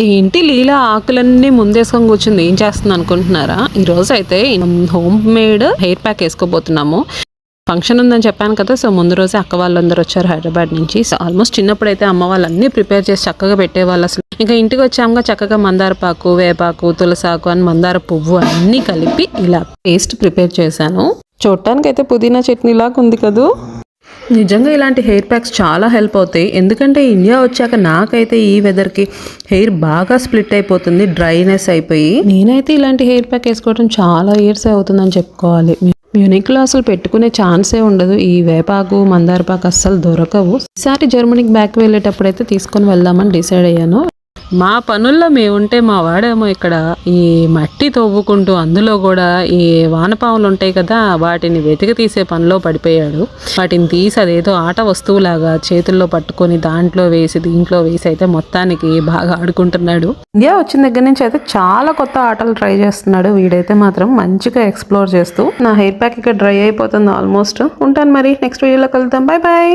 ఏంటి లీలా ఆకులన్నీ ముందేసుకొని కూర్చుంది, ఏం చేస్తుంది అనుకుంటున్నారా? ఈరోజు అయితే హోమ్ మేడ్ హెయిర్ ప్యాక్ వేసుకోబోతున్నాము. ఫంక్షన్ ఉందని చెప్పాను కదా, సో ముందు రోజే అక్క వాళ్ళందరూ వచ్చారు హైదరాబాద్ నుంచి. సో ఆల్మోస్ట్ చిన్నప్పుడైతే అమ్మ వాళ్ళన్నీ ప్రిపేర్ చేసి చక్కగా పెట్టేవాళ్ళు. అసలు ఇంకా ఇంటికి వచ్చాముగా చక్కగా మందారపాకు, వేపాకు, తులసాకు అని మందార పువ్వు అన్నీ కలిపి ఇలా పేస్ట్ ప్రిపేర్ చేశాను. చూడటానికైతే పుదీనా చట్నీ లాగా ఉంది కదా. నిజంగా ఇలాంటి హెయిర్ ప్యాక్స్ చాలా హెల్ప్ అవుతాయి. ఎందుకంటే ఇండియా వచ్చాక నాకైతే ఈ వెదర్కి హెయిర్ బాగా స్ప్లిట్ అయిపోతుంది, డ్రైనెస్ అయిపోయి. నేనైతే ఇలాంటి హెయిర్ ప్యాక్ వేసుకోవడం చాలా ఇయర్స్ అవుతుందని చెప్పుకోవాలి. మ్యూనిక్లో అసలు పెట్టుకునే ఛాన్సే ఉండదు. ఈ వేపాకు, మందారపాకు అస్సలు దొరకవు. ఈసారి జర్మనీకి బ్యాక్ వెళ్ళేటప్పుడైతే తీసుకొని వెళ్దామని డిసైడ్ అయ్యాను. మా పనుల్లో మేముంటే మా వాడేమో ఇక్కడ ఈ మట్టి తవ్వుకుంటూ, అందులో కూడా ఈ వానపాములు ఉంటాయి కదా, వాటిని వెతికి తీసే పనిలో పడిపోయాడు. వాటిని తీసి అదేదో ఆట వస్తువులాగా చేతుల్లో పట్టుకొని దాంట్లో వేసి దీంట్లో వేసి అయితే మొత్తానికి బాగా ఆడుకుంటున్నాడు. ఇండియా వచ్చిన దగ్గర నుంచి అయితే చాలా కొత్త ఆటలు ట్రై చేస్తున్నాడు. వీడైతే మాత్రం మంచిగా ఎక్స్ప్లోర్ చేస్తూ. నా హెయిర్ ప్యాక్ ఇక్కడ డ్రై అయిపోతుంది ఆల్మోస్ట్. ఉంటాను మరి, నెక్స్ట్ వీడియోలో కలుద్దాం. Bye bye.